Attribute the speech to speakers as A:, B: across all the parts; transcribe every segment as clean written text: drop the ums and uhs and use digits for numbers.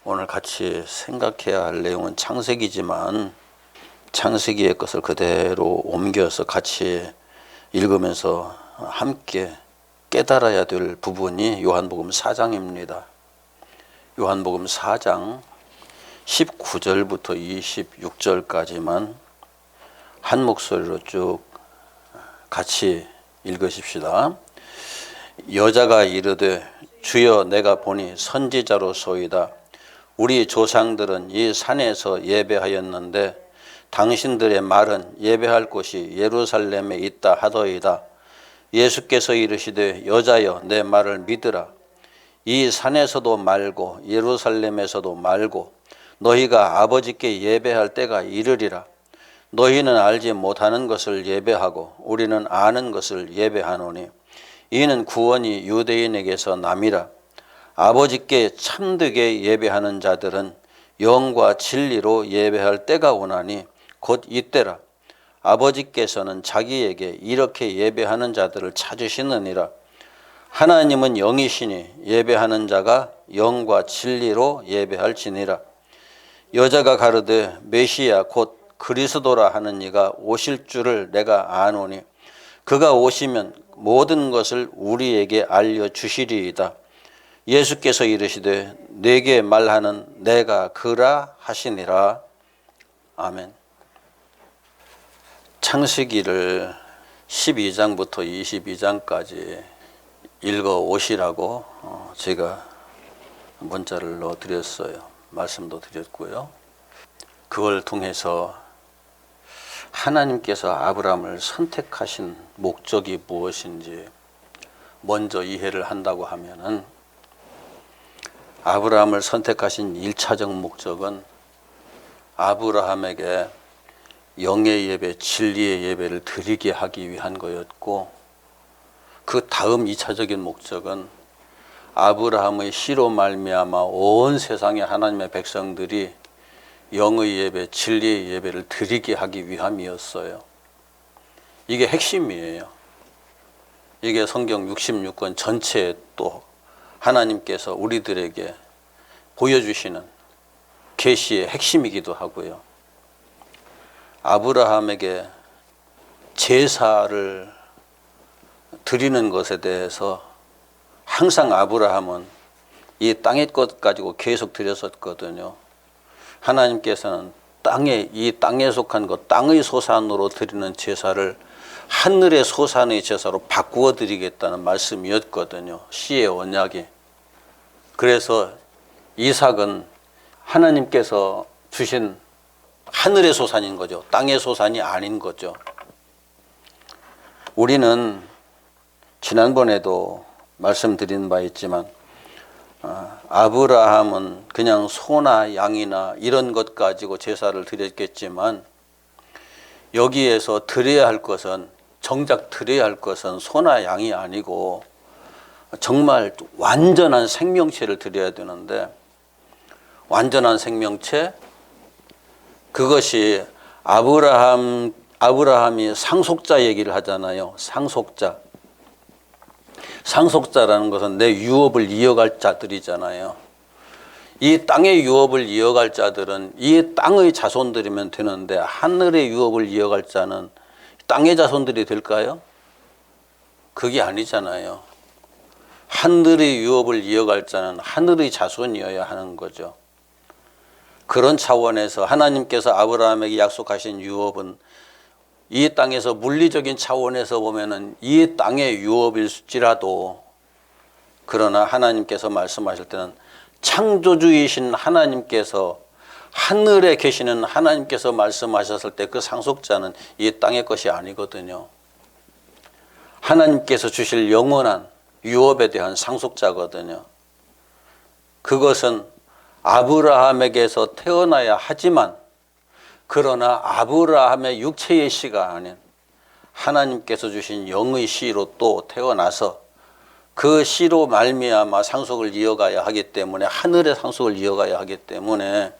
A: 오늘 같이 생각해야 할 내용은 창세기지만 창세기의 것을 그대로 옮겨서 같이 읽으면서 함께 깨달아야 될 부분이 요한복음 4장입니다. 요한복음 4장 19절부터 26절까지만 한 목소리로 쭉 같이 읽으십시다. 여자가 이르되 주여 내가 보니 선지자로소이다. 우리 조상들은 이 산에서 예배하였는데 당신들의 말은 예배할 곳이 예루살렘에 있다 하더이다. 예수께서 이르시되 여자여 내 말을 믿으라. 이 산에서도 말고 예루살렘에서도 말고 너희가 아버지께 예배할 때가 이르리라. 너희는 알지 못하는 것을 예배하고 우리는 아는 것을 예배하노니 이는 구원이 유대인에게서 남이라. 아버지께 참되게 예배하는 자들은 영과 진리로 예배할 때가 오나니 곧 이때라. 아버지께서는 자기에게 이렇게 예배하는 자들을 찾으시느니라. 하나님은 영이시니 예배하는 자가 영과 진리로 예배할지니라. 여자가 가르되 메시아 곧 그리스도라 하는 이가 오실 줄을 내가 아노니 그가 오시면 모든 것을 우리에게 알려주시리이다. 예수께서 이르시되 내게 말하는 내가 그라 하시니라. 아멘. 창세기를 12장부터 22장까지 읽어 오시라고 제가 문자를 넣어드렸어요. 말씀도 드렸고요. 그걸 통해서 하나님께서 아브라함을 선택하신 목적이 무엇인지 먼저 이해를 한다고 하면은 아브라함을 선택하신 1차적 목적은 아브라함에게 영의 예배, 진리의 예배를 드리게 하기 위한 거였고, 그 다음 2차적인 목적은 아브라함의 씨로 말미암아 온 세상의 하나님의 백성들이 영의 예배, 진리의 예배를 드리게 하기 위함이었어요. 이게 핵심이에요. 이게 성경 66권 전체에 또 하나님께서 우리들에게 보여주시는 계시의 핵심이기도 하고요. 아브라함에게 제사를 드리는 것에 대해서 항상 아브라함은 이 땅의 것 가지고 계속 드렸었거든요. 하나님께서는 이 땅에 속한 것, 땅의 소산으로 드리는 제사를 하늘의 소산의 제사로 바꾸어 드리겠다는 말씀이었거든요. 시의 언약이. 그래서 이삭은 하나님께서 주신 하늘의 소산인 거죠. 땅의 소산이 아닌 거죠. 우리는 지난번에도 말씀드린 바 있지만 아브라함은 그냥 소나 양이나 이런 것 가지고 제사를 드렸겠지만 여기에서 드려야 할 것은, 정작 드려야 할 것은 소나 양이 아니고 정말 완전한 생명체를 드려야 되는데, 완전한 생명체, 그것이 아브라함이 상속자 얘기를 하잖아요. 상속자라는 것은 내 유업을 이어갈 자들이잖아요. 이 땅의 유업을 이어갈 자들은 이 땅의 자손들이면 되는데 하늘의 유업을 이어갈 자는 땅의 자손들이 될까요? 그게 아니잖아요. 하늘의 유업을 이어갈 자는 하늘의 자손이어야 하는 거죠. 그런 차원에서 하나님께서 아브라함에게 약속하신 유업은 이 땅에서 물리적인 차원에서 보면은 이 땅의 유업일지라도, 그러나 하나님께서 말씀하실 때는 창조주이신 하나님께서, 하늘에 계시는 하나님께서 말씀하셨을 때 그 상속자는 이 땅의 것이 아니거든요. 하나님께서 주실 영원한 유업에 대한 상속자거든요. 그것은 아브라함에게서 태어나야 하지만, 그러나 아브라함의 육체의 씨가 아닌 하나님께서 주신 영의 씨로 또 태어나서 그 씨로 말미암아 상속을 이어가야 하기 때문에, 하늘의 상속을 이어가야 하기 때문에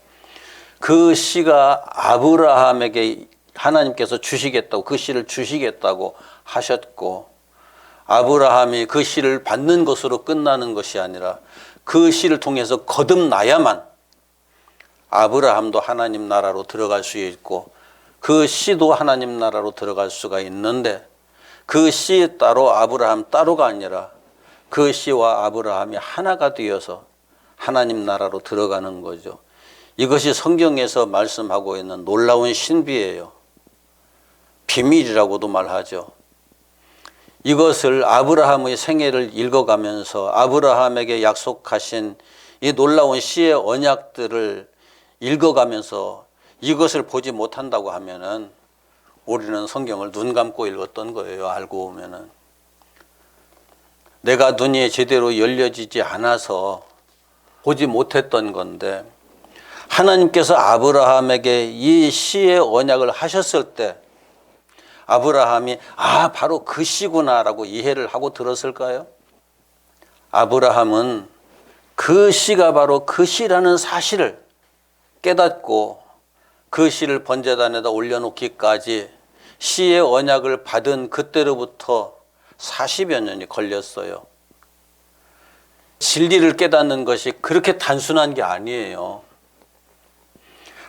A: 그 씨가 아브라함에게 하나님께서 주시겠다고, 그 씨를 주시겠다고 하셨고, 아브라함이 그 씨를 받는 것으로 끝나는 것이 아니라 그 씨를 통해서 거듭나야만 아브라함도 하나님 나라로 들어갈 수 있고 그 씨도 하나님 나라로 들어갈 수가 있는데 그 씨 따로 아브라함 따로가 아니라 그 씨와 아브라함이 하나가 되어서 하나님 나라로 들어가는 거죠. 이것이 성경에서 말씀하고 있는 놀라운 신비예요. 비밀이라고도 말하죠. 이것을 아브라함의 생애를 읽어가면서 아브라함에게 약속하신 이 놀라운 씨의 언약들을 읽어가면서 이것을 보지 못한다고 하면은 우리는 성경을 눈 감고 읽었던 거예요. 알고 보면은. 내가 눈이 제대로 열려지지 않아서 보지 못했던 건데 하나님께서 아브라함에게 이 씨의 언약을 하셨을 때 아브라함이 바로 그 씨구나라고 이해를 하고 들었을까요? 아브라함은 그 씨가 바로 그 씨라는 사실을 깨닫고 그 씨를 번제단에다 올려놓기까지 씨의 언약을 받은 그때로부터 40여 년이 걸렸어요. 진리를 깨닫는 것이 그렇게 단순한 게 아니에요.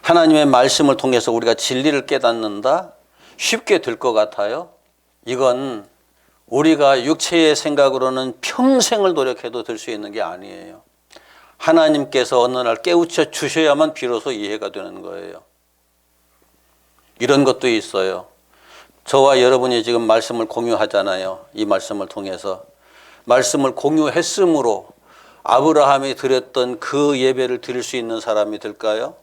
A: 하나님의 말씀을 통해서 우리가 진리를 깨닫는다? 쉽게 될 것 같아요. 이건 우리가 육체의 생각으로는 평생을 노력해도 될 수 있는 게 아니에요. 하나님께서 어느 날 깨우쳐 주셔야만 비로소 이해가 되는 거예요. 이런 것도 있어요. 저와 여러분이 지금 말씀을 공유하잖아요. 이 말씀을 통해서. 말씀을 공유했으므로 아브라함이 드렸던 그 예배를 드릴 수 있는 사람이 될까요?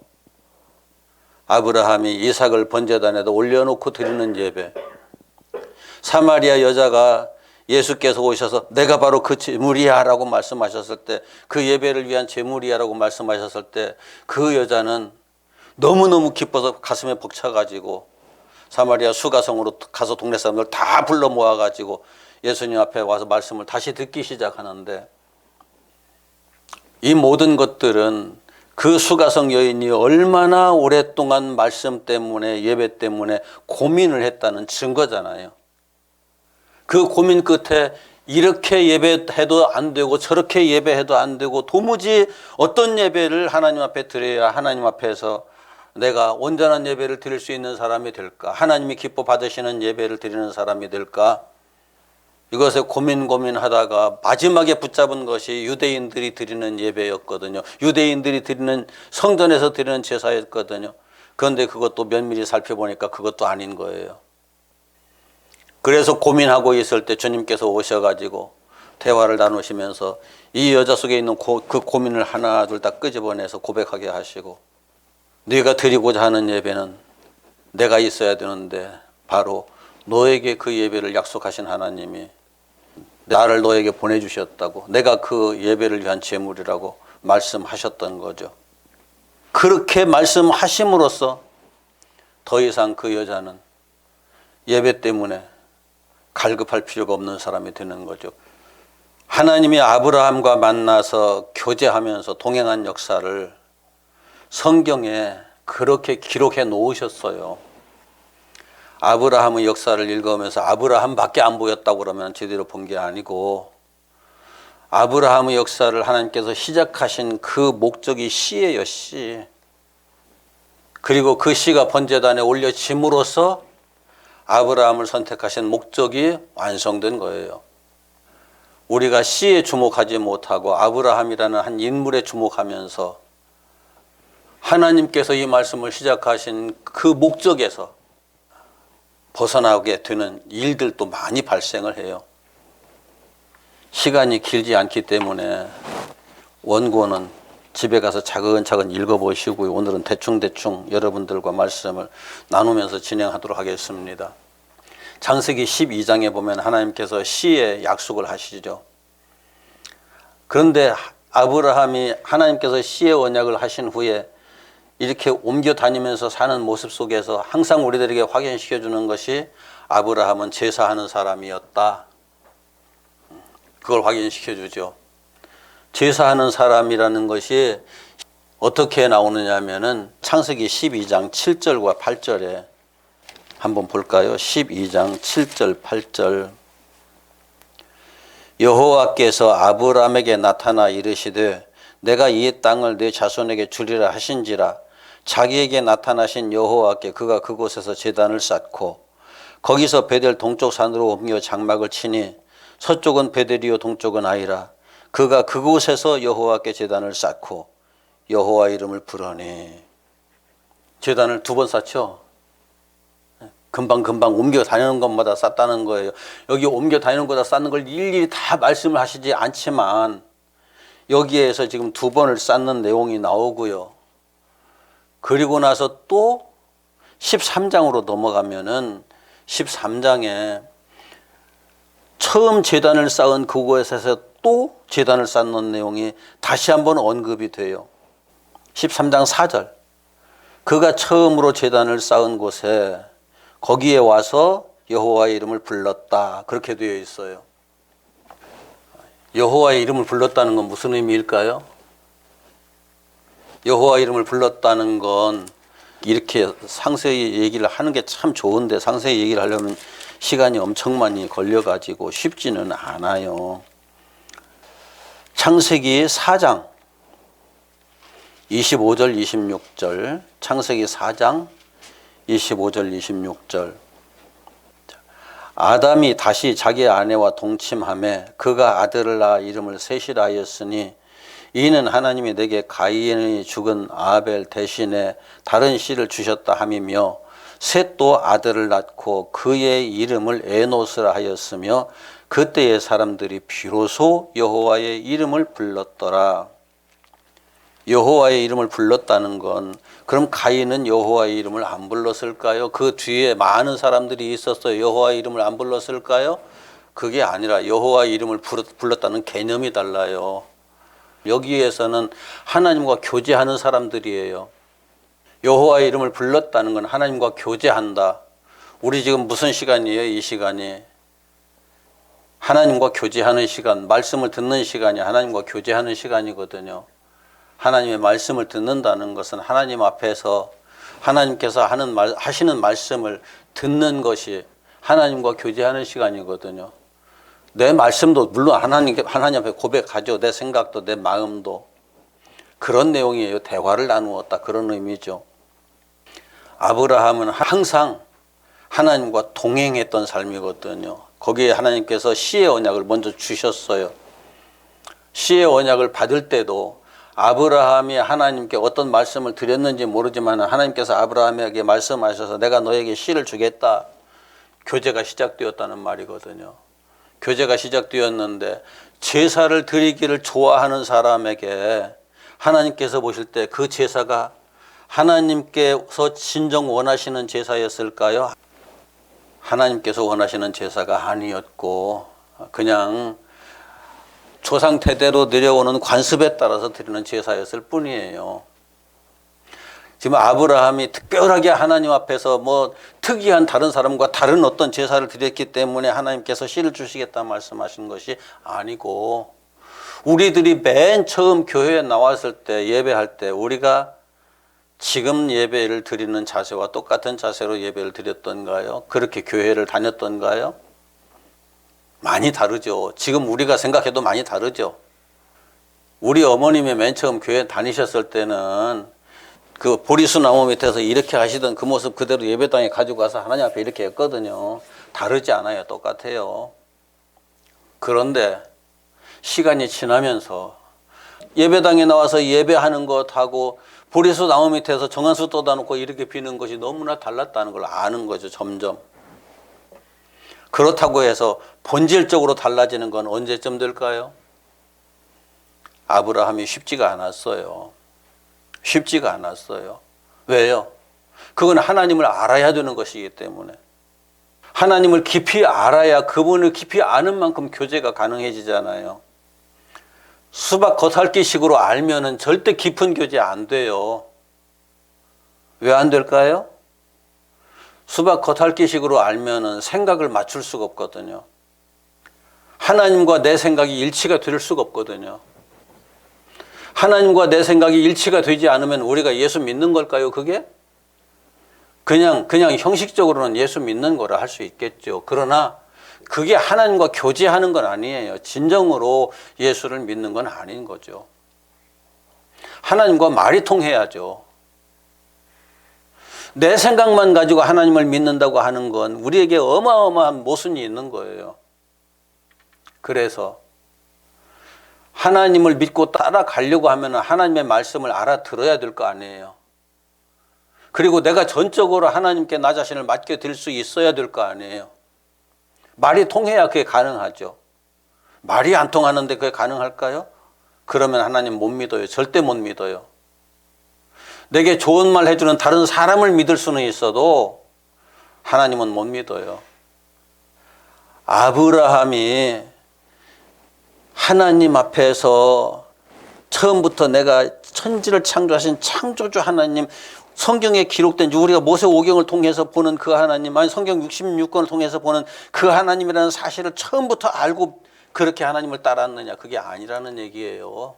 A: 아브라함이 이삭을 번제단에다 올려놓고 드리는 예배. 사마리아 여자가 예수께서 오셔서 내가 바로 그 제물이야 라고 말씀하셨을 때, 그 예배를 위한 제물이야 라고 말씀하셨을 때 그 여자는 너무너무 기뻐서 가슴에 벅차가지고 사마리아 수가성으로 가서 동네 사람들 다 불러 모아가지고 예수님 앞에 와서 말씀을 다시 듣기 시작하는데, 이 모든 것들은 그 수가성 여인이 얼마나 오랫동안 말씀 때문에 예배 때문에 고민을 했다는 증거잖아요. 그 고민 끝에 이렇게 예배해도 안 되고 저렇게 예배해도 안 되고 도무지 어떤 예배를 하나님 앞에 드려야 하나님 앞에서 내가 온전한 예배를 드릴 수 있는 사람이 될까? 하나님이 기뻐 받으시는 예배를 드리는 사람이 될까? 이것에 고민하다가 마지막에 붙잡은 것이 유대인들이 드리는 예배였거든요. 유대인들이 드리는 성전에서 드리는 제사였거든요. 그런데 그것도 면밀히 살펴보니까 그것도 아닌 거예요. 그래서 고민하고 있을 때 주님께서 오셔가지고 대화를 나누시면서 이 여자 속에 있는 그 고민을 하나 둘 다 끄집어내서 고백하게 하시고, 네가 드리고자 하는 예배는 내가 있어야 되는데 바로 너에게 그 예배를 약속하신 하나님이 나를 너에게 보내주셨다고, 내가 그 예배를 위한 제물이라고 말씀하셨던 거죠. 그렇게 말씀하심으로써 더 이상 그 여자는 예배 때문에 갈급할 필요가 없는 사람이 되는 거죠. 하나님이 아브라함과 만나서 교제하면서 동행한 역사를 성경에 그렇게 기록해 놓으셨어요. 아브라함의 역사를 읽으면서 아브라함밖에 안 보였다고 그러면 제대로 본 게 아니고, 아브라함의 역사를 하나님께서 시작하신 그 목적이 씨예요, 씨. 그리고 그 씨가 번제단에 올려짐으로써 아브라함을 선택하신 목적이 완성된 거예요. 우리가 씨에 주목하지 못하고 아브라함이라는 한 인물에 주목하면서 하나님께서 이 말씀을 시작하신 그 목적에서 벗어나게 되는 일들도 많이 발생을 해요. 시간이 길지 않기 때문에 원고는 집에 가서 차근차근 읽어보시고 오늘은 대충 여러분들과 말씀을 나누면서 진행하도록 하겠습니다. 창세기 12장에 보면 하나님께서 씨의 약속을 하시죠. 그런데 아브라함이 하나님께서 씨의 언약을 하신 후에 이렇게 옮겨 다니면서 사는 모습 속에서 항상 우리들에게 확인시켜 주는 것이 아브라함은 제사하는 사람이었다. 그걸 확인시켜 주죠. 제사하는 사람이라는 것이 어떻게 나오느냐 하면은 창세기 12장 7절과 8절에 한번 볼까요? 12장 7절 8절. 여호와께서 아브라함에게 나타나 이르시되 내가 이 땅을 네 자손에게 주리라 하신지라 자기에게 나타나신 여호와께 그가 그곳에서 제단을 쌓고 거기서 베델 동쪽 산으로 옮겨 장막을 치니 서쪽은 베델이요 동쪽은 아이라. 그가 그곳에서 여호와께 제단을 쌓고 여호와 이름을 부르니. 제단을 2번 쌓죠. 금방 옮겨 다니는 것마다 쌓다는 거예요. 여기 옮겨 다니는 거다 쌓는 걸 일일이 다 말씀을 하시지 않지만 여기에서 지금 2번을 쌓는 내용이 나오고요. 그리고 나서 또 13장으로 넘어가면은 13장에 처음 제단을 쌓은 그곳에서 또 제단을 쌓는 내용이 다시 한번 언급이 돼요. 13장 4절. 그가 처음으로 제단을 쌓은 곳에 거기에 와서 여호와의 이름을 불렀다. 그렇게 되어 있어요. 여호와의 이름을 불렀다는 건 무슨 의미일까요? 여호와 이름을 불렀다는 건 이렇게 상세히 얘기를 하는 게 참 좋은데 상세히 얘기를 하려면 시간이 엄청 많이 걸려가지고 쉽지는 않아요. 창세기 4장 25절 26절 창세기 4장 25절 26절 아담이 다시 자기 아내와 동침하매 그가 아들을 낳아 이름을 셋이라 하였으니 이는 하나님이 내게 가인이 죽은 아벨 대신에 다른 씨를 주셨다 함이며 셋도 아들을 낳고 그의 이름을 에노스라 하였으며 그때의 사람들이 비로소 여호와의 이름을 불렀더라. 여호와의 이름을 불렀다는 건 그럼 가인은 여호와의 이름을 안 불렀을까요? 그 뒤에 많은 사람들이 있었어요. 여호와의 이름을 안 불렀을까요? 그게 아니라 여호와의 이름을 불렀다는 개념이 달라요. 여기에서는 하나님과 교제하는 사람들이에요. 여호와의 이름을 불렀다는 건 하나님과 교제한다. 우리 지금 무슨 시간이에요? 이 시간이 하나님과 교제하는 시간, 말씀을 듣는 시간이 하나님과 교제하는 시간이거든요. 하나님의 말씀을 듣는다는 것은 하나님 앞에서 하나님께서 하시는 말씀을 듣는 것이 하나님과 교제하는 시간이거든요. 내 말씀도 물론 하나님 앞에 고백하죠. 내 생각도 내 마음도. 그런 내용이에요. 대화를 나누었다. 그런 의미죠. 아브라함은 항상 하나님과 동행했던 삶이거든요. 거기에 하나님께서 씨의 언약을 먼저 주셨어요. 씨의 언약을 받을 때도 아브라함이 하나님께 어떤 말씀을 드렸는지 모르지만 하나님께서 아브라함에게 말씀하셔서 내가 너에게 씨를 주겠다. 교제가 시작되었다는 말이거든요. 교제가 시작되었는데 제사를 드리기를 좋아하는 사람에게 하나님께서 보실 때 그 제사가 하나님께서 진정 원하시는 제사였을까요? 하나님께서 원하시는 제사가 아니었고 그냥 조상 대대로 내려오는 관습에 따라서 드리는 제사였을 뿐이에요. 지금 아브라함이 특별하게 하나님 앞에서 뭐 특이한 다른 사람과 다른 어떤 제사를 드렸기 때문에 하나님께서 씨를 주시겠다 말씀하신 것이 아니고 우리들이 맨 처음 교회에 나왔을 때 예배할 때 우리가 지금 예배를 드리는 자세와 똑같은 자세로 예배를 드렸던가요? 그렇게 교회를 다녔던가요? 많이 다르죠. 지금 우리가 생각해도 많이 다르죠. 우리 어머님이 맨 처음 교회 다니셨을 때는 그 보리수 나무 밑에서 이렇게 하시던 그 모습 그대로 예배당에 가지고 가서 하나님 앞에 이렇게 했거든요. 다르지 않아요. 똑같아요. 그런데 시간이 지나면서 예배당에 나와서 예배하는 것하고 보리수 나무 밑에서 정한수 떠다놓고 이렇게 비는 것이 너무나 달랐다는 걸 아는 거죠. 점점. 그렇다고 해서 본질적으로 달라지는 건 언제쯤 될까요? 아브라함이 쉽지가 않았어요. 쉽지가 않았어요. 왜요? 그건 하나님을 알아야 되는 것이기 때문에. 하나님을 깊이 알아야 그분을 깊이 아는 만큼 교제가 가능해지잖아요. 수박 겉핥기식으로 알면은 절대 깊은 교제 안 돼요. 왜 안 될까요? 수박 겉핥기식으로 알면은 생각을 맞출 수가 없거든요. 하나님과 내 생각이 일치가 될 수가 없거든요. 하나님과 내 생각이 일치가 되지 않으면 우리가 예수 믿는 걸까요, 그게? 그냥 형식적으로는 예수 믿는 거라 할 수 있겠죠. 그러나 그게 하나님과 교제하는 건 아니에요. 진정으로 예수를 믿는 건 아닌 거죠. 하나님과 말이 통해야죠. 내 생각만 가지고 하나님을 믿는다고 하는 건 우리에게 어마어마한 모순이 있는 거예요. 그래서 하나님을 믿고 따라가려고 하면 하나님의 말씀을 알아들어야 될 거 아니에요. 그리고 내가 전적으로 하나님께 나 자신을 맡겨드릴 수 있어야 될 거 아니에요. 말이 통해야 그게 가능하죠. 말이 안 통하는데 그게 가능할까요? 그러면 하나님 못 믿어요. 절대 못 믿어요. 내게 좋은 말 해주는 다른 사람을 믿을 수는 있어도 하나님은 못 믿어요. 아브라함이 하나님 앞에서 처음부터 내가 천지를 창조하신 창조주 하나님, 성경에 기록된 우리가 모세오경을 통해서 보는 그 하나님, 아니 성경 66권을 통해서 보는 그 하나님이라는 사실을 처음부터 알고 그렇게 하나님을 따랐느냐? 그게 아니라는 얘기예요.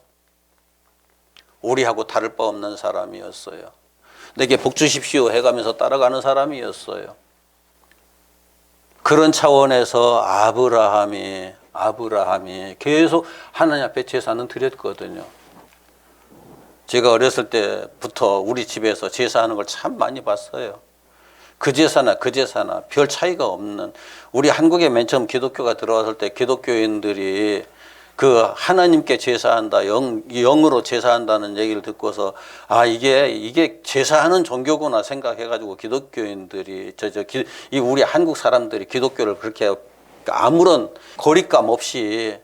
A: 우리하고 다를 바 없는 사람이었어요. 내게 복 주십시오 해가면서 따라가는 사람이었어요. 그런 차원에서 아브라함이 계속 하나님 앞에 제사는 드렸거든요. 제가 어렸을 때부터 우리 집에서 제사하는 걸 참 많이 봤어요. 그 제사나 별 차이가 없는, 우리 한국에 맨 처음 기독교가 들어왔을 때 기독교인들이 그 하나님께 제사한다, 영으로 제사한다는 얘기를 듣고서 이게 제사하는 종교구나 생각해가지고 기독교인들이 이 우리 한국 사람들이 기독교를 그렇게 아무런 거리감 없이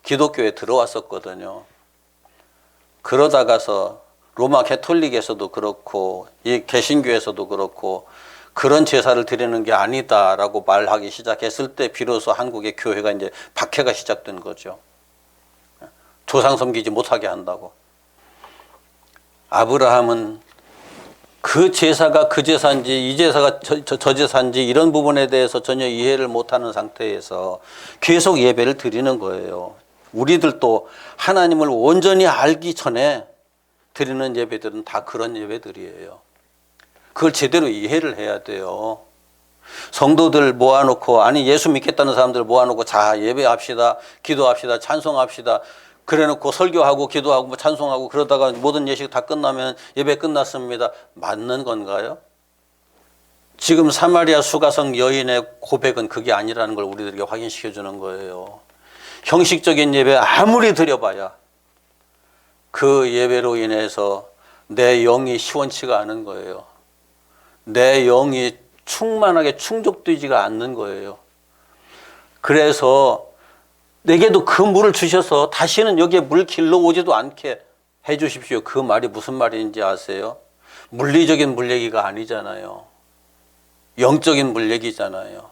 A: 기독교에 들어왔었거든요. 그러다가서 로마 가톨릭에서도 그렇고 이 개신교에서도 그렇고 그런 제사를 드리는 게 아니다라고 말하기 시작했을 때 비로소 한국의 교회가 이제 박해가 시작된 거죠. 조상 섬기지 못하게 한다고. 아브라함은 그 제사가 그 제사인지 이 제사가 저 제사인지 이런 부분에 대해서 전혀 이해를 못하는 상태에서 계속 예배를 드리는 거예요. 우리들도 하나님을 온전히 알기 전에 드리는 예배들은 다 그런 예배들이에요. 그걸 제대로 이해를 해야 돼요. 성도들 모아놓고, 아니 예수 믿겠다는 사람들 모아놓고 자 예배합시다, 기도합시다, 찬송합시다 그래놓고 설교하고 기도하고 찬송하고 그러다가 모든 예식 다 끝나면 예배 끝났습니다. 맞는 건가요? 지금 사마리아 수가성 여인의 고백은 그게 아니라는 걸 우리들에게 확인시켜 주는 거예요. 형식적인 예배 아무리 드려봐야 그 예배로 인해서 내 영이 시원치가 않은 거예요. 내 영이 충만하게 충족되지가 않는 거예요. 그래서 내게도 그 물을 주셔서 다시는 여기에 물 길러 오지도 않게 해 주십시오. 그 말이 무슨 말인지 아세요? 물리적인 물 얘기가 아니잖아요. 영적인 물 얘기잖아요.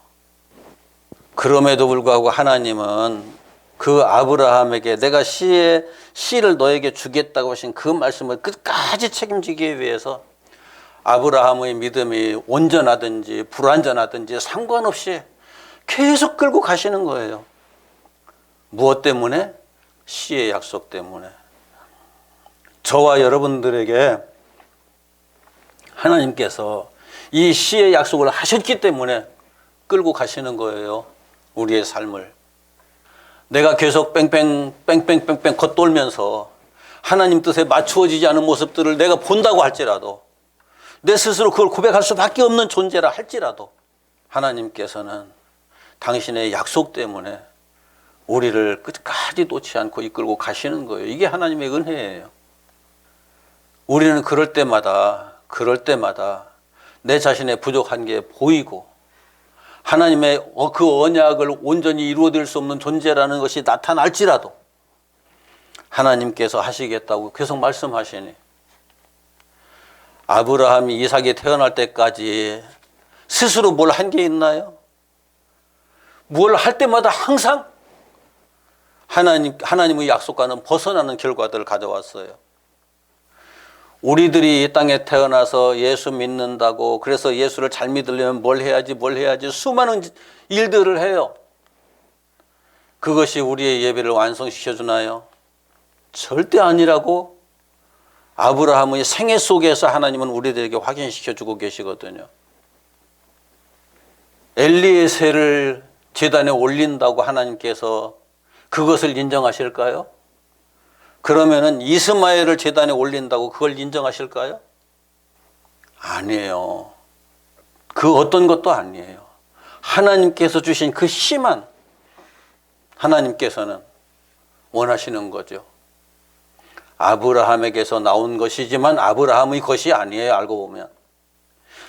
A: 그럼에도 불구하고 하나님은 그 아브라함에게 내가 씨를 너에게 주겠다고 하신 그 말씀을 끝까지 책임지기 위해서 아브라함의 믿음이 온전하든지 불완전하든지 상관없이 계속 끌고 가시는 거예요. 무엇 때문에? 씨의 약속 때문에. 저와 여러분들에게 하나님께서 이 씨의 약속을 하셨기 때문에 끌고 가시는 거예요. 우리의 삶을. 내가 계속 뺑뺑 겉돌면서 하나님 뜻에 맞추어지지 않은 모습들을 내가 본다고 할지라도, 내 스스로 그걸 고백할 수밖에 없는 존재라 할지라도 하나님께서는 당신의 약속 때문에 우리를 끝까지 놓지 않고 이끌고 가시는 거예요. 이게 하나님의 은혜예요. 우리는 그럴 때마다 내 자신의 부족한 게 보이고 하나님의 그 언약을 온전히 이루어낼 수 없는 존재라는 것이 나타날지라도 하나님께서 하시겠다고 계속 말씀하시니, 아브라함이 이삭이 태어날 때까지 스스로 뭘 한 게 있나요? 뭘 할 때마다 항상 하나님의 약속과는 벗어나는 결과들을 가져왔어요. 우리들이 이 땅에 태어나서 예수 믿는다고, 그래서 예수를 잘 믿으려면 뭘 해야지 수많은 일들을 해요. 그것이 우리의 예배를 완성시켜 주나요? 절대 아니라고 아브라함의 생애 속에서 하나님은 우리들에게 확인시켜 주고 계시거든요. 엘리에셀을 제단에 올린다고 하나님께서 그것을 인정하실까요? 그러면은 이스마엘을 제단에 올린다고 그걸 인정하실까요? 아니에요. 그 어떤 것도 아니에요. 하나님께서 주신 그 씨만 하나님께서는 원하시는 거죠. 아브라함에게서 나온 것이지만 아브라함의 것이 아니에요. 알고 보면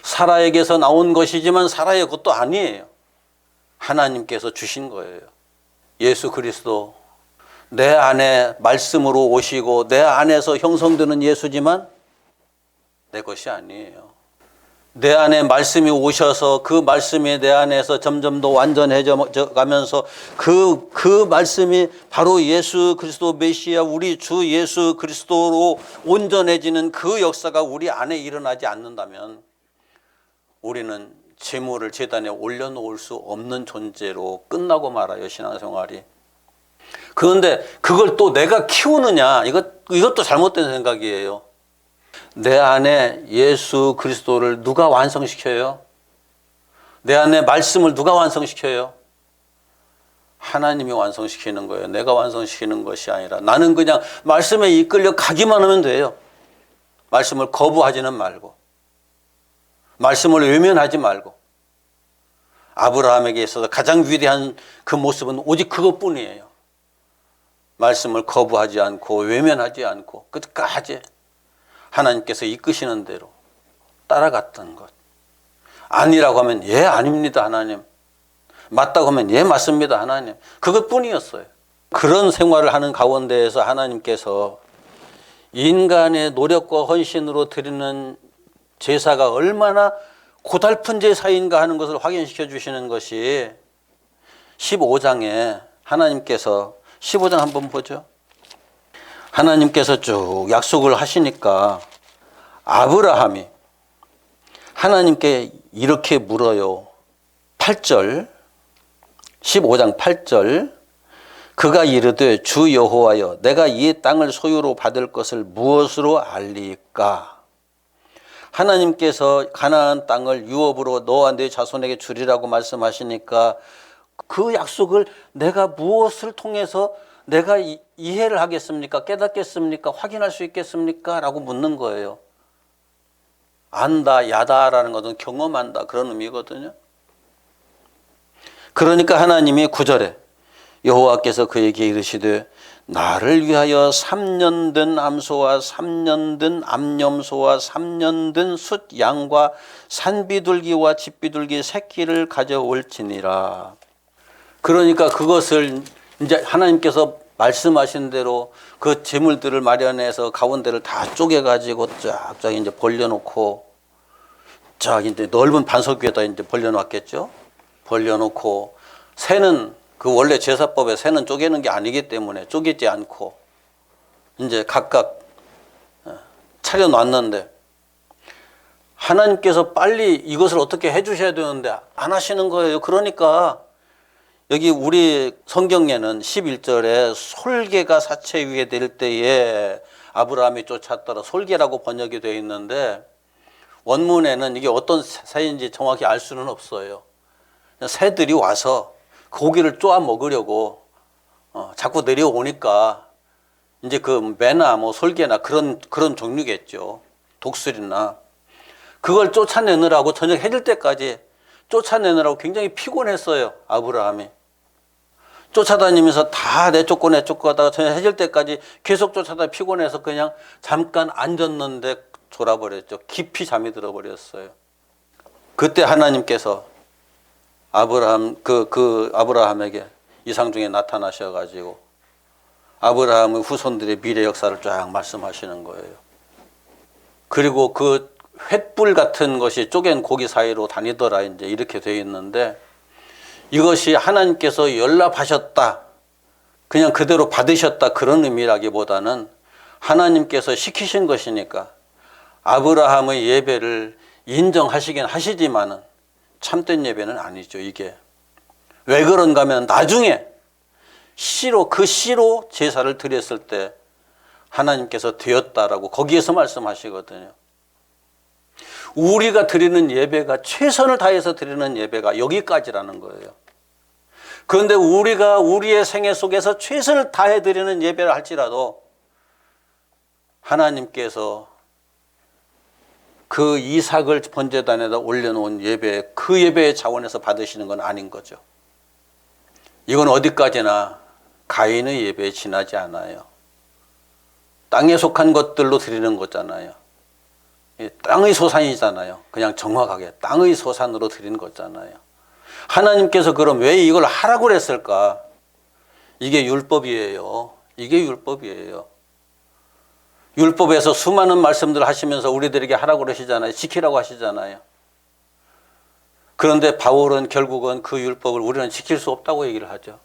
A: 사라에게서 나온 것이지만 사라의 것도 아니에요. 하나님께서 주신 거예요. 예수 그리스도 내 안에 말씀으로 오시고 내 안에서 형성되는 예수지만 내 것이 아니에요. 내 안에 말씀이 오셔서 그 말씀이 내 안에서 점점 더 완전해져 가면서 그 말씀이 바로 예수 그리스도 메시아 우리 주 예수 그리스도로 온전해지는 그 역사가 우리 안에 일어나지 않는다면 우리는 제물을 제단에 올려놓을 수 없는 존재로 끝나고 말아요. 신앙생활이. 그런데 그걸 또 내가 키우느냐 이것도 잘못된 생각이에요. 내 안에 예수 그리스도를 누가 완성시켜요? 내 안에 말씀을 누가 완성시켜요? 하나님이 완성시키는 거예요. 내가 완성시키는 것이 아니라 나는 그냥 말씀에 이끌려 가기만 하면 돼요. 말씀을 거부하지는 말고 말씀을 외면하지 말고 아브라함에게 있어서 가장 위대한 그 모습은 오직 그것뿐이에요. 말씀을 거부하지 않고 외면하지 않고 끝까지 하나님께서 이끄시는 대로 따라갔던 것. 아니라고 하면 예 아닙니다 하나님. 맞다고 하면 예 맞습니다 하나님. 그것뿐이었어요. 그런 생활을 하는 가운데에서 하나님께서 인간의 노력과 헌신으로 드리는 제사가 얼마나 고달픈 제사인가 하는 것을 확인시켜 주시는 것이 15장에 하나님께서 15장 한번 보죠. 하나님께서 쭉 약속을 하시니까 아브라함이 하나님께 이렇게 물어요. 8절 15장 8절 그가 이르되 주 여호와여 내가 이 땅을 소유로 받을 것을 무엇으로 알리까? 하나님께서 가나안 땅을 유업으로 너와 네 자손에게 주리라고 말씀하시니까 그 약속을 내가 무엇을 통해서 내가 이해를 하겠습니까? 깨닫겠습니까? 확인할 수 있겠습니까? 라고 묻는 거예요. 안다, 야다라는 것은 경험한다 그런 의미거든요. 그러니까 하나님이 9절에 여호와께서 그에게 이르시되 나를 위하여 3년 된 암소와 3년 된 암염소와 3년 된 숫 양과 산비둘기와 집비둘기 새끼를 가져올지니라. 그러니까 그것을 이제 하나님께서 말씀하신 대로 그 제물들을 마련해서 가운데를 다 쪼개가지고 쫙쫙 이제 벌려놓고 쫙 이제 넓은 반석 위에다 이제 벌려놨겠죠. 벌려놓고 새는 그 원래 제사법에 새는 쪼개는 게 아니기 때문에 쪼개지 않고 이제 각각 차려놨는데 하나님께서 빨리 이것을 어떻게 해주셔야 되는데 안 하시는 거예요. 그러니까 여기 우리 성경에는 11절에 솔개가 사체 위에 될 때에 아브라함이 쫓았더라 솔개라고 번역이 되어 있는데 원문에는 이게 어떤 새인지 정확히 알 수는 없어요. 새들이 와서 고기를 쪼아 먹으려고 자꾸 내려오니까 이제 그 매나 뭐 솔개나 그런 종류겠죠. 독수리나 그걸 쫓아내느라고 저녁 해질 때까지 쫓아내느라고 굉장히 피곤했어요. 아브라함이 쫓아다니면서 다 내쫓고 하다가 저녁 해질 때까지 계속 쫓아다 피곤해서 그냥 잠깐 앉았는데 졸아버렸죠. 깊이 잠이 들어버렸어요. 그때 하나님께서 아브라함에게 이상 중에 나타나셔가지고 아브라함의 후손들의 미래 역사를 쫙 말씀하시는 거예요. 그리고 그 횃불 같은 것이 쪼갠 고기 사이로 다니더라 이제 이렇게 되어 있는데 이것이 하나님께서 연락하셨다 그냥 그대로 받으셨다 그런 의미라기보다는 하나님께서 시키신 것이니까 아브라함의 예배를 인정하시긴 하시지만은 참된 예배는 아니죠. 이게 왜 그런가 하면 나중에 그 씨로 제사를 드렸을 때 하나님께서 되었다라고 거기에서 말씀하시거든요. 우리가 드리는 예배가 최선을 다해서 드리는 예배가 여기까지라는 거예요. 그런데 우리가 우리의 생애 속에서 최선을 다해 드리는 예배를 할지라도 하나님께서 그 이삭을 번제단에다 올려놓은 예배, 그 예배의 차원에서 받으시는 건 아닌 거죠. 이건 어디까지나 가인의 예배에 지나지 않아요. 땅에 속한 것들로 드리는 거잖아요. 땅의 소산이잖아요. 그냥 정확하게 땅의 소산으로 드리는 거잖아요. 하나님께서 그럼 왜 이걸 하라고 그랬을까? 이게 율법이에요. 이게 율법이에요. 율법에서 수많은 말씀들 하시면서 우리들에게 하라고 그러시잖아요. 지키라고 하시잖아요. 그런데 바울은 결국은 그 율법을 우리는 지킬 수 없다고 얘기를 하죠.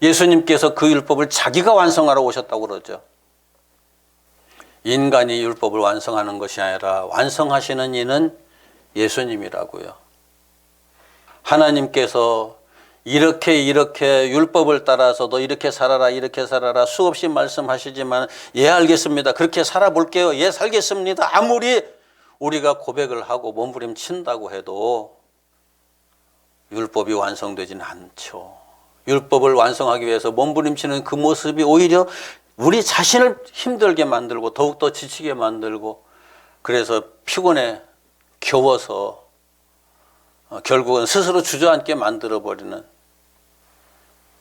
A: 예수님께서 그 율법을 자기가 완성하러 오셨다고 그러죠. 인간이 율법을 완성하는 것이 아니라 완성하시는 이는 예수님이라고요. 하나님께서 이렇게 율법을 따라서 너 이렇게 살아라 수없이 말씀하시지만 예 알겠습니다. 그렇게 살아볼게요. 예 살겠습니다. 아무리 우리가 고백을 하고 몸부림친다고 해도 율법이 완성되지는 않죠. 율법을 완성하기 위해서 몸부림치는 그 모습이 오히려 우리 자신을 힘들게 만들고 더욱더 지치게 만들고 그래서 피곤해 겨워서 결국은 스스로 주저앉게 만들어버리는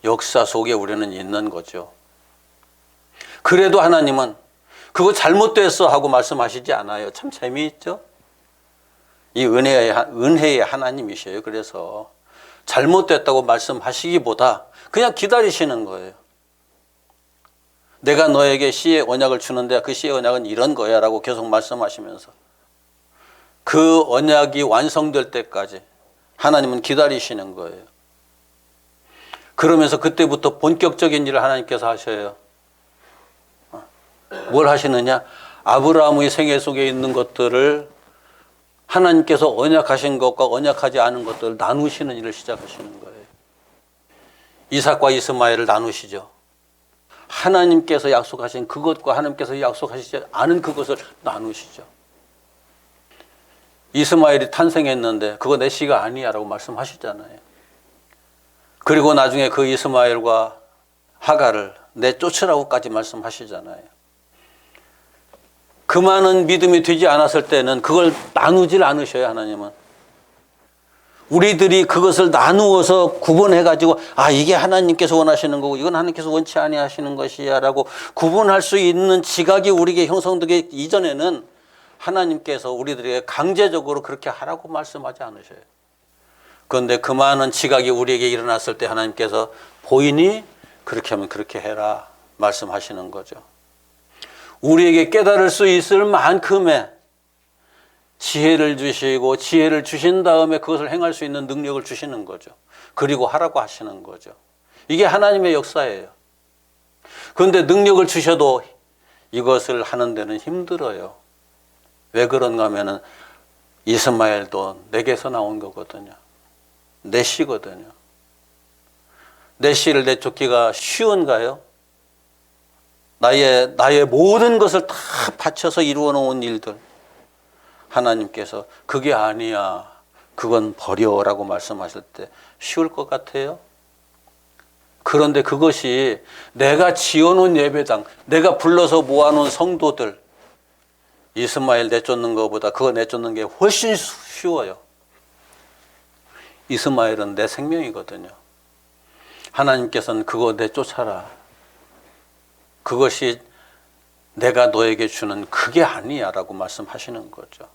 A: 역사 속에 우리는 있는 거죠. 그래도 하나님은 그거 잘못됐어 하고 말씀하시지 않아요. 참 재미있죠? 이 은혜의 하나님이셔요. 그래서 잘못됐다고 말씀하시기보다 그냥 기다리시는 거예요. 내가 너에게 씨의 언약을 주는데 그 씨의 언약은 이런 거야 라고 계속 말씀하시면서 그 언약이 완성될 때까지 하나님은 기다리시는 거예요. 그러면서 그때부터 본격적인 일을 하나님께서 하셔요. 뭘 하시느냐? 아브라함의 생애 속에 있는 것들을 하나님께서 언약하신 것과 언약하지 않은 것들을 나누시는 일을 시작하시는 거예요. 이삭과 이스마엘을 나누시죠. 하나님께서 약속하신 그것과 하나님께서 약속하시지 않은 그것을 나누시죠. 이스마엘이 탄생했는데 그거 내 씨가 아니야 라고 말씀하시잖아요. 그리고 나중에 그 이스마엘과 하갈을 내쫓으라고까지 말씀하시잖아요. 그 많은 믿음이 되지 않았을 때는 그걸 나누질 않으셔요. 하나님은 우리들이 그것을 나누어서 구분해가지고 이게 하나님께서 원하시는 거고 이건 하나님께서 원치 아니하시는 것이야 라고 구분할 수 있는 지각이 우리에게 형성되기 이전에는 하나님께서 우리들에게 강제적으로 그렇게 하라고 말씀하지 않으셔요. 그런데 그 많은 지각이 우리에게 일어났을 때 하나님께서 보이니 그렇게 하면 그렇게 해라 말씀하시는 거죠. 우리에게 깨달을 수 있을 만큼의 지혜를 주시고 지혜를 주신 다음에 그것을 행할 수 있는 능력을 주시는 거죠. 그리고 하라고 하시는 거죠. 이게 하나님의 역사예요. 그런데 능력을 주셔도 이것을 하는 데는 힘들어요. 왜 그런가 하면은 이스마엘도 내게서 나온 거거든요. 내 씨거든요. 내 씨를 내쫓기가 쉬운가요? 나의 모든 것을 다 바쳐서 이루어 놓은 일들. 하나님께서 그게 아니야. 그건 버려라고 말씀하실 때 쉬울 것 같아요? 그런데 그것이 내가 지어놓은 예배당, 내가 불러서 모아놓은 성도들, 이스마엘 내쫓는 것보다 그거 내쫓는 게 훨씬 쉬워요. 이스마엘은 내 생명이거든요. 하나님께서는 그거 내쫓아라. 그것이 내가 너에게 주는 그게 아니야 라고 말씀하시는 거죠.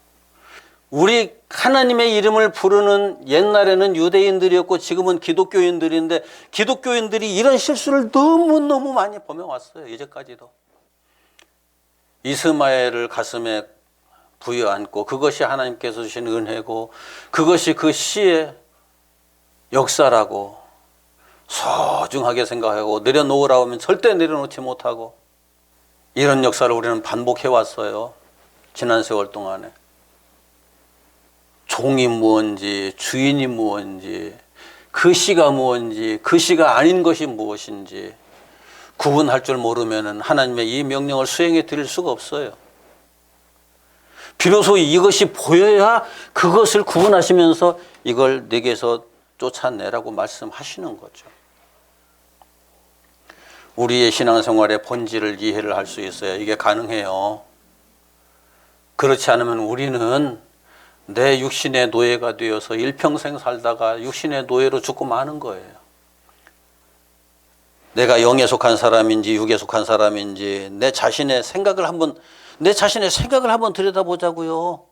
A: 우리 하나님의 이름을 부르는 옛날에는 유대인들이었고 지금은 기독교인들인데 기독교인들이 이런 실수를 너무너무 많이 범해왔어요. 이제까지도. 이스마엘을 가슴에 부여안고 그것이 하나님께서 주신 은혜고 그것이 그 시의 역사라고 소중하게 생각하고 내려놓으라고 하면 절대 내려놓지 못하고 이런 역사를 우리는 반복해왔어요. 지난 세월 동안에. 종이 무엇인지 주인이 무엇인지 그 시가 무엇인지 그 시가 아닌 것이 무엇인지 구분할 줄 모르면 하나님의 이 명령을 수행해 드릴 수가 없어요. 비로소 이것이 보여야 그것을 구분하시면서 이걸 내게서 쫓아내라고 말씀하시는 거죠. 우리의 신앙생활의 본질을 이해를 할 수 있어야 이게 가능해요. 그렇지 않으면 우리는 내 육신의 노예가 되어서 일평생 살다가 육신의 노예로 죽고 마는 거예요. 내가 영에 속한 사람인지 육에 속한 사람인지 내 자신의 생각을 한번 들여다보자고요.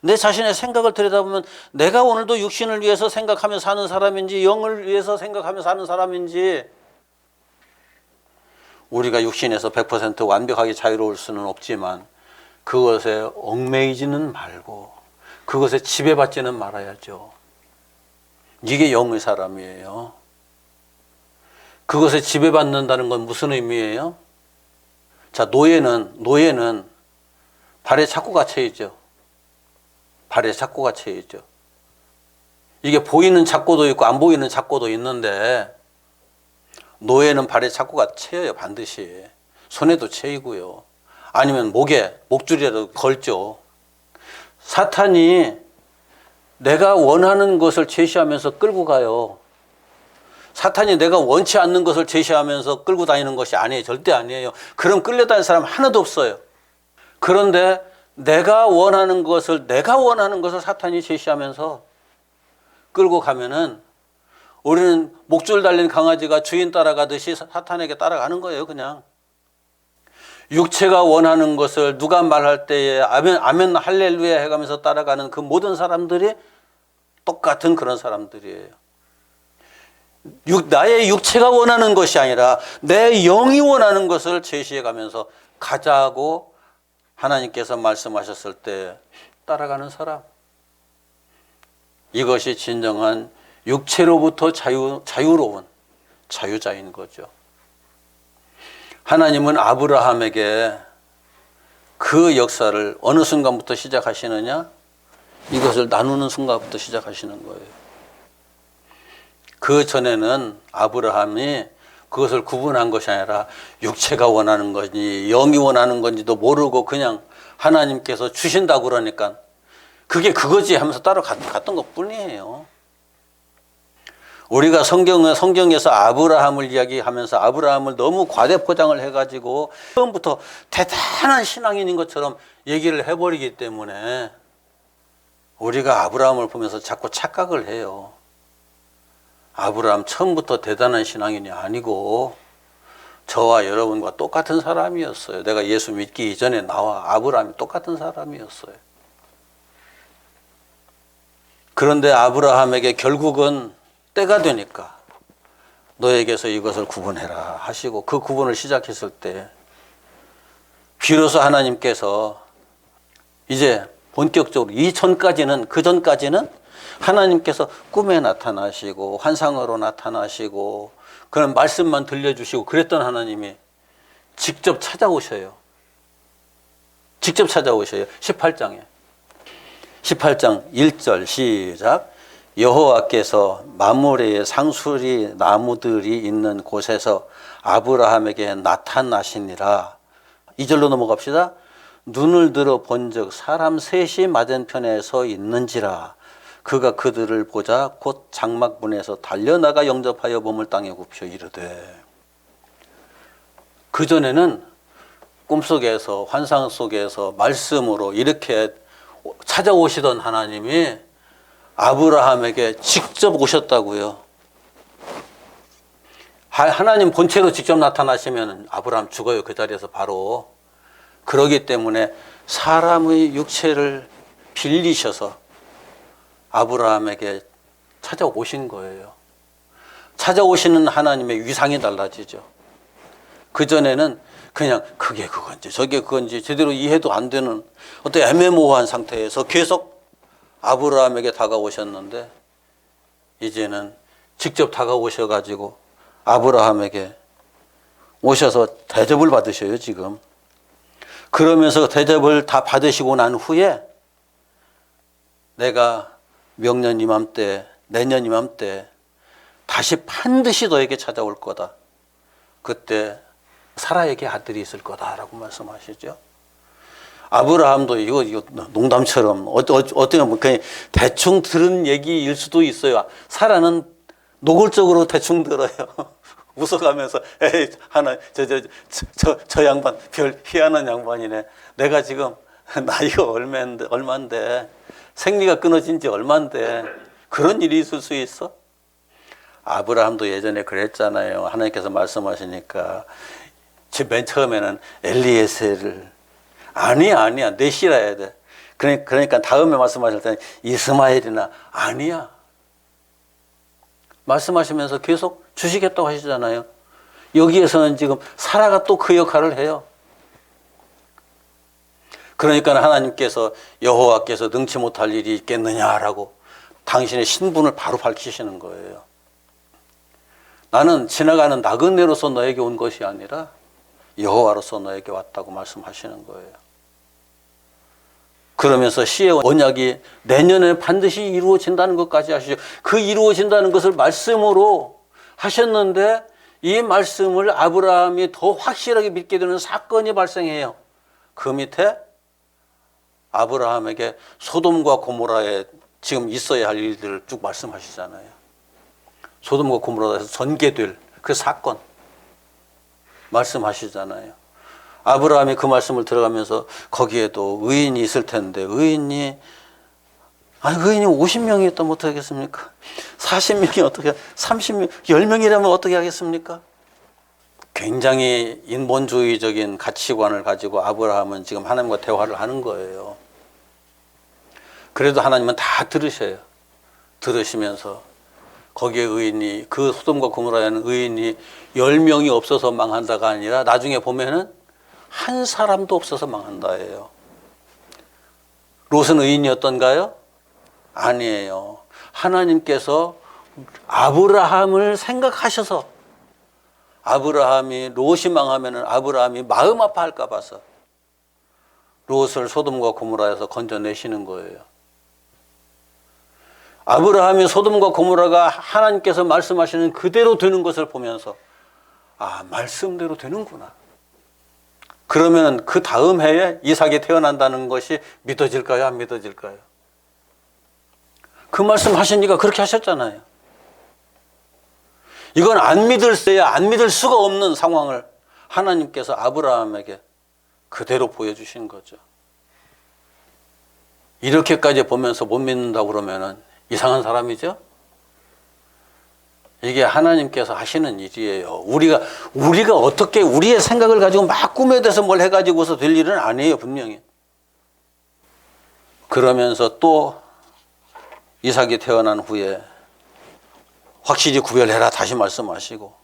A: 내 자신의 생각을 들여다보면 내가 오늘도 육신을 위해서 생각하며 사는 사람인지 영을 위해서 생각하며 사는 사람인지, 우리가 육신에서 100% 완벽하게 자유로울 수는 없지만 그것에 얽매이지는 말고 그것에 지배받지는 말아야죠. 이게 영의 사람이에요. 그것에 지배받는다는 건 무슨 의미예요? 자, 노예는 발에 자꾸 갇혀있죠. 발에 자꾸 갇혀있죠. 이게 보이는 잡고도 있고 안 보이는 잡고도 있는데, 노예는 발에 자꾸가 채여요. 반드시. 손에도 채이고요. 아니면 목줄이라도 걸죠. 사탄이 내가 원하는 것을 제시하면서 끌고 가요. 사탄이 내가 원치 않는 것을 제시하면서 끌고 다니는 것이 아니에요. 절대 아니에요. 그럼 끌려다니는 사람 하나도 없어요. 그런데 내가 원하는 것을 사탄이 제시하면서 끌고 가면은 우리는 목줄 달린 강아지가 주인 따라가듯이 사탄에게 따라가는 거예요. 그냥 육체가 원하는 것을 누가 말할 때에 아멘, 아멘 할렐루야 해가면서 따라가는 그 모든 사람들이 똑같은 그런 사람들이에요. 나의 육체가 원하는 것이 아니라 내 영이 원하는 것을 제시해가면서 가자고 하나님께서 말씀하셨을 때 따라가는 사람, 이것이 진정한 육체로부터 자유로운 자유자인 거죠. 하나님은 아브라함에게 그 역사를 어느 순간부터 시작하시느냐? 이것을 나누는 순간부터 시작하시는 거예요. 그 전에는 아브라함이 그것을 구분한 것이 아니라 육체가 원하는 건지 영이 원하는 건지도 모르고 그냥 하나님께서 주신다고 그러니까 그게 그거지 하면서 따로 갔던 것 뿐이에요. 우리가 성경에서 아브라함을 이야기하면서 아브라함을 너무 과대포장을 해가지고 처음부터 대단한 신앙인인 것처럼 얘기를 해버리기 때문에 우리가 아브라함을 보면서 자꾸 착각을 해요. 아브라함 처음부터 대단한 신앙인이 아니고 저와 여러분과 똑같은 사람이었어요. 내가 예수 믿기 이전에 나와 아브라함이 똑같은 사람이었어요. 그런데 아브라함에게 결국은 때가 되니까 너에게서 이것을 구분해라 하시고 그 구분을 시작했을 때 비로소 하나님께서 이제 본격적으로 그 전까지는 하나님께서 꿈에 나타나시고 환상으로 나타나시고 그런 말씀만 들려주시고 그랬던 하나님이 직접 찾아오셔요. 18장 1절 시작. 여호와께서 마므레의 상수리 나무들이 있는 곳에서 아브라함에게 나타나시니라. 2절로 넘어갑시다. 눈을 들어 본즉 사람 셋이 맞은편에 서 있는지라. 그가 그들을 보자 곧 장막문에서 달려나가 영접하여 몸을 땅에 굽혀 이르되. 그전에는 꿈속에서 환상 속에서 말씀으로 이렇게 찾아오시던 하나님이 아브라함에게 직접 오셨다고요. 하나님 본체로 직접 나타나시면 아브라함 죽어요. 그 자리에서 바로. 그러기 때문에 사람의 육체를 빌리셔서 아브라함에게 찾아오신 거예요. 찾아오시는 하나님의 위상이 달라지죠. 그전에는 그냥 그게 그건지 저게 그건지 제대로 이해도 안 되는 어떤 애매모호한 상태에서 계속 아브라함에게 다가오셨는데 이제는 직접 다가오셔가지고 아브라함에게 오셔서 대접을 받으셔요. 지금 그러면서 대접을 다 받으시고 난 후에 내가 명년 이맘때 내년 이맘때 다시 반드시 너에게 찾아올 거다. 그때 사라에게 아들이 있을 거다라고 말씀하시죠. 아브라함도 이거 농담처럼 어떻게 보면 그냥 대충 들은 얘기일 수도 있어요. 사라는 노골적으로 대충 들어요. 웃어가면서 에이 하나 저 양반 별 희한한 양반이네. 내가 지금 나이가 얼만데 생리가 끊어진 지 얼만데 그런 일이 있을 수 있어? 아브라함도 예전에 그랬잖아요. 하나님께서 말씀하시니까 맨 처음에는 엘리에셀을 아니야 넷이라 돼. 그러니까 다음에 말씀하실 때는 이스마엘이나 아니야. 말씀하시면서 계속 주시겠다고 하시잖아요. 여기에서는 지금 사라가 또 그 역할을 해요. 그러니까 하나님께서 여호와께서 능치 못할 일이 있겠느냐라고 당신의 신분을 바로 밝히시는 거예요. 나는 지나가는 나그네로서 너에게 온 것이 아니라 여호와로서 너에게 왔다고 말씀하시는 거예요. 그러면서 시의 언약이 내년에 반드시 이루어진다는 것까지 하시죠. 그 이루어진다는 것을 말씀으로 하셨는데 이 말씀을 아브라함이 더 확실하게 믿게 되는 사건이 발생해요. 그 밑에 아브라함에게 소돔과 고모라에 지금 있어야 할 일들을 쭉 말씀하시잖아요. 소돔과 고모라에서 전개될 그 사건 말씀하시잖아요. 아브라함이 그 말씀을 들어가면서 거기에도 의인이 있을 텐데 의인이 50명이 있다면 어떻게 하겠습니까? 40명이 어떻게 30명 10명이라면 어떻게 하겠습니까? 굉장히 인본주의적인 가치관을 가지고 아브라함은 지금 하나님과 대화를 하는 거예요. 그래도 하나님은 다 들으셔요. 들으시면서 거기에 의인이 그 소돔과 고모라에는 의인이 10명이 없어서 망한다가 아니라 나중에 보면은 한 사람도 없어서 망한다예요. 롯은 의인이었던가요? 아니에요. 하나님께서 아브라함을 생각하셔서 아브라함이 롯이 망하면은 아브라함이 마음 아파할까 봐서 롯을 소돔과 고모라에서 건져내시는 거예요. 아브라함이 소돔과 고모라가 하나님께서 말씀하시는 그대로 되는 것을 보면서 말씀대로 되는구나. 그러면 그 다음 해에 이삭이 태어난다는 것이 믿어질까요? 안 믿어질까요? 그 말씀 하시니까 그렇게 하셨잖아요. 이건 안 믿을 수가 없는 상황을 하나님께서 아브라함에게 그대로 보여주신 거죠. 이렇게까지 보면서 못 믿는다고 그러면은 이상한 사람이죠? 이게 하나님께서 하시는 일이에요. 우리가 어떻게 우리의 생각을 가지고 막 꿈에 대해서 뭘 해가지고서 될 일은 아니에요, 분명히. 그러면서 또 이삭이 태어난 후에 확실히 구별해라 다시 말씀하시고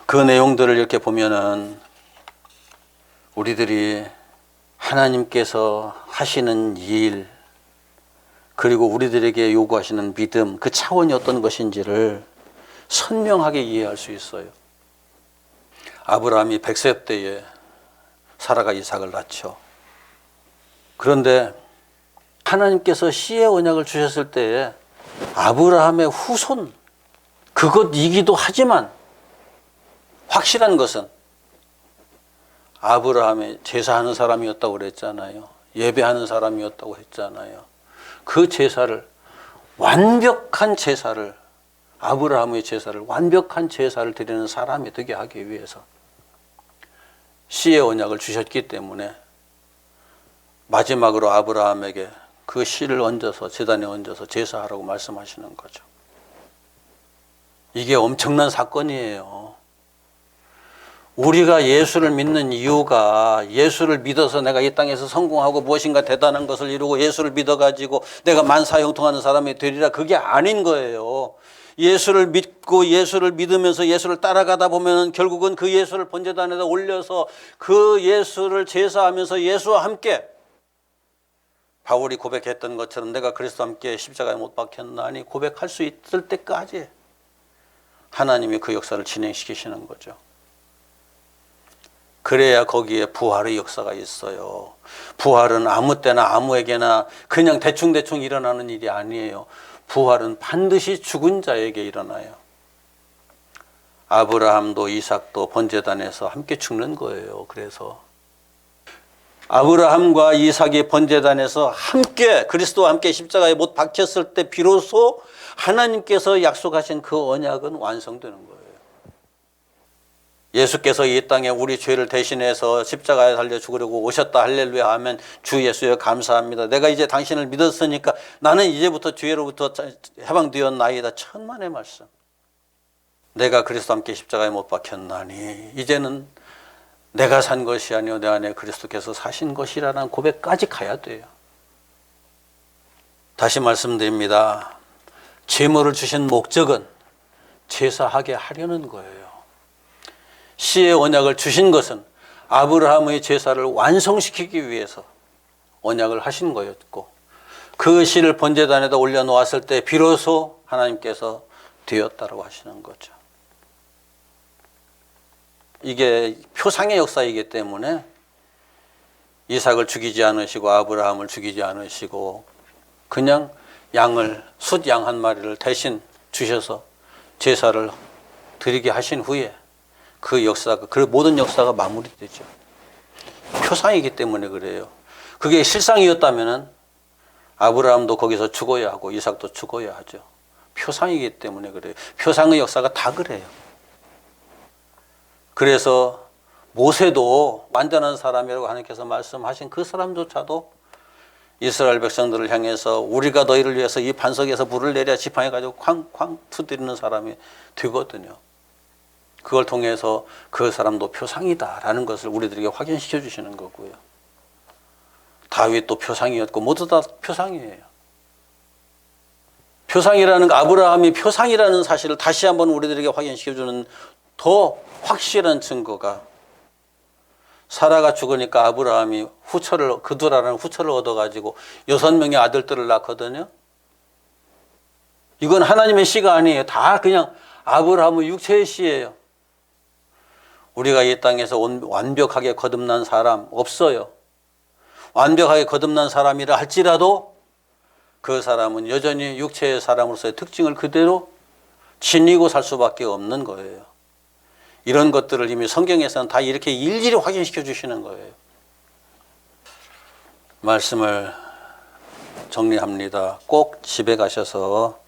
A: 그 내용들을 이렇게 보면은 우리들이 하나님께서 하시는 일 그리고 우리들에게 요구하시는 믿음 그 차원이 어떤 것인지를 선명하게 이해할 수 있어요. 아브라함이 100세 때에 사라가 이삭을 낳죠. 그런데 하나님께서 씨의 언약을 주셨을 때에 아브라함의 후손 그것이기도 하지만 확실한 것은 아브라함이 제사하는 사람이었다고 그랬잖아요. 예배하는 사람이었다고 했잖아요. 그 제사를 완벽한 제사를 아브라함의 제사를 완벽한 제사를 드리는 사람이 되게 하기 위해서 씨의 언약을 주셨기 때문에 마지막으로 아브라함에게 그 씨를 얹어서 제단에 얹어서 제사하라고 말씀하시는 거죠. 이게 엄청난 사건이에요. 우리가 예수를 믿는 이유가 예수를 믿어서 내가 이 땅에서 성공하고 무엇인가 대단한 것을 이루고 예수를 믿어가지고 내가 만사형통하는 사람이 되리라 그게 아닌 거예요. 예수를 믿고 예수를 믿으면서 예수를 따라가다 보면 결국은 그 예수를 번제단에다 올려서 그 예수를 제사하면서 예수와 함께 바울이 고백했던 것처럼 내가 그리스도와 함께 십자가에 못 박혔나니 고백할 수 있을 때까지 하나님이 그 역사를 진행시키시는 거죠. 그래야 거기에 부활의 역사가 있어요. 부활은 아무 때나 아무에게나 그냥 대충대충 일어나는 일이 아니에요. 부활은 반드시 죽은 자에게 일어나요. 아브라함도 이삭도 번제단에서 함께 죽는 거예요. 그래서 아브라함과 이삭이 번제단에서 함께 그리스도와 함께 십자가에 못 박혔을 때 비로소 하나님께서 약속하신 그 언약은 완성되는 거예요. 예수께서 이 땅에 우리 죄를 대신해서 십자가에 달려 죽으려고 오셨다 할렐루야 하면 주 예수여 감사합니다. 내가 이제 당신을 믿었으니까 나는 이제부터 죄로부터 해방되었나이다. 천만의 말씀. 내가 그리스도와 함께 십자가에 못 박혔나니 이제는 내가 산 것이 아니요 내 안에 그리스도께서 사신 것이라는 고백까지 가야 돼요. 다시 말씀드립니다. 제물을 주신 목적은 제사하게 하려는 거예요. 씨의 언약을 주신 것은 아브라함의 제사를 완성시키기 위해서 언약을 하신 거였고, 그 씨를 번제단에다 올려놓았을 때 비로소 하나님께서 되었다고 하시는 거죠. 이게 표상의 역사이기 때문에 이삭을 죽이지 않으시고 아브라함을 죽이지 않으시고 그냥 양을 숫양 한 마리를 대신 주셔서 제사를 드리게 하신 후에 그 역사가, 그 모든 역사가 마무리되죠. 표상이기 때문에 그래요. 그게 실상이었다면 아브라함도 거기서 죽어야 하고 이삭도 죽어야 하죠. 표상이기 때문에 그래요. 표상의 역사가 다 그래요. 그래서 모세도 완전한 사람이라고 하나님께서 말씀하신 그 사람조차도 이스라엘 백성들을 향해서 우리가 너희를 위해서 이 반석에서 물을 내려 지팡이가지고 쾅쾅 두드리는 사람이 되거든요. 그걸 통해서 그 사람도 표상이다라는 것을 우리들에게 확인시켜 주시는 거고요. 다윗도 표상이었고 모두 다 표상이에요. 표상이라는 아브라함이 표상이라는 사실을 다시 한번 우리들에게 확인시켜 주는 더 확실한 증거가, 사라가 죽으니까 아브라함이 후처를, 그두라라는 후처를 얻어가지고 6명의 아들들을 낳거든요. 이건 하나님의 씨가 아니에요. 다 그냥 아브라함의 육체의 씨예요. 우리가 이 땅에서 완벽하게 거듭난 사람 없어요. 완벽하게 거듭난 사람이라 할지라도 그 사람은 여전히 육체의 사람으로서의 특징을 그대로 지니고 살 수밖에 없는 거예요. 이런 것들을 이미 성경에서는 다 이렇게 일일이 확인시켜 주시는 거예요. 말씀을 정리합니다. 꼭 집에 가셔서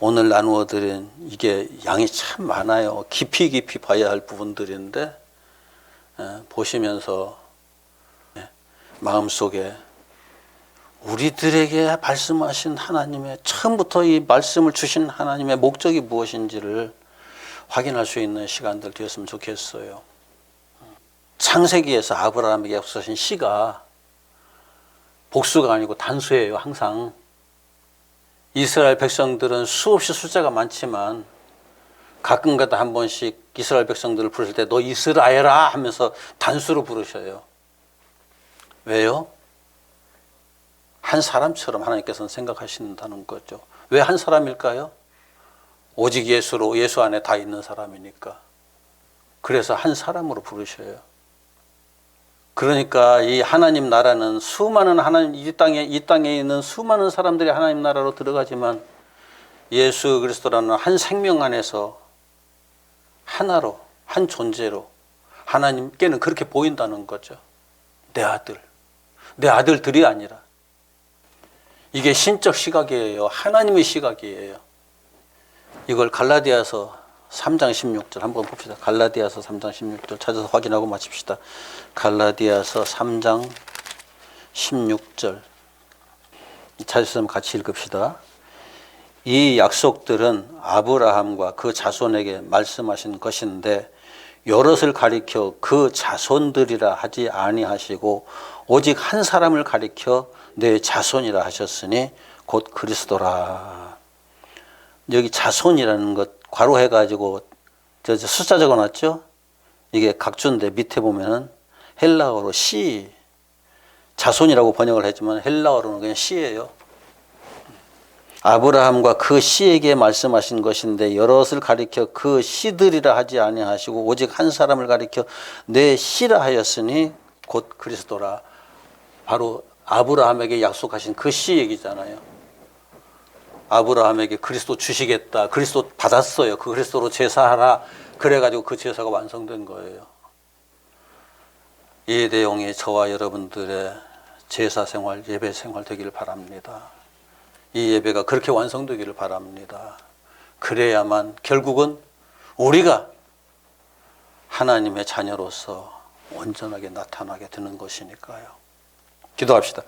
A: 오늘 나누어 드린 이게 양이 참 많아요. 깊이 봐야 할 부분들인데 보시면서 마음속에 우리들에게 말씀하신 하나님의, 처음부터 이 말씀을 주신 하나님의 목적이 무엇인지를 확인할 수 있는 시간들 되었으면 좋겠어요. 창세기에서 아브라함에게 없으신 씨가 복수가 아니고 단수예요. 항상 이스라엘 백성들은 수없이 숫자가 많지만 가끔가다 한 번씩 이스라엘 백성들을 부르실 때 너 이스라엘아 하면서 단수로 부르셔요. 왜요? 한 사람처럼 하나님께서는 생각하신다는 거죠. 왜 한 사람일까요? 오직 예수로, 예수 안에 다 있는 사람이니까. 그래서 한 사람으로 부르셔요. 그러니까 이 하나님 나라는 수많은 하나님, 이 땅에 있는 수많은 사람들이 하나님 나라로 들어가지만 예수 그리스도라는 한 생명 안에서 하나로, 한 존재로 하나님께는 그렇게 보인다는 거죠. 내 아들, 내 아들들이 아니라. 이게 신적 시각이에요. 하나님의 시각이에요. 이걸 갈라디아서 3장 16절 한번 봅시다. 갈라디아서 3장 16절 찾아서 확인하고 마칩시다. 갈라디아서 3장 16절 찾으시면 같이 읽읍시다. 이 약속들은 아브라함과 그 자손에게 말씀하신 것인데 여럿을 가리켜 그 자손들이라 하지 아니하시고 오직 한 사람을 가리켜 내 자손이라 하셨으니 곧 그리스도라. 여기 자손이라는 것 괄호해가지고 숫자 적어놨죠. 이게 각주인데 밑에 보면은 헬라어로 씨, 자손이라고 번역을 했지만 헬라어로는 그냥 씨예요. 아브라함과 그 씨에게 말씀하신 것인데 여럿을 가리켜 그 씨들이라 하지 아니하시고 오직 한 사람을 가리켜 내 씨라 하였으니 곧 그리스도라. 바로 아브라함에게 약속하신 그 씨 얘기잖아요. 아브라함에게 그리스도 주시겠다. 그리스도 받았어요. 그 그리스도로 제사하라. 그래가지고 그 제사가 완성된 거예요. 이 내용이 저와 여러분들의 제사 생활, 예배 생활 되기를 바랍니다. 이 예배가 그렇게 완성되기를 바랍니다. 그래야만 결국은 우리가 하나님의 자녀로서 온전하게 나타나게 되는 것이니까요. 기도합시다.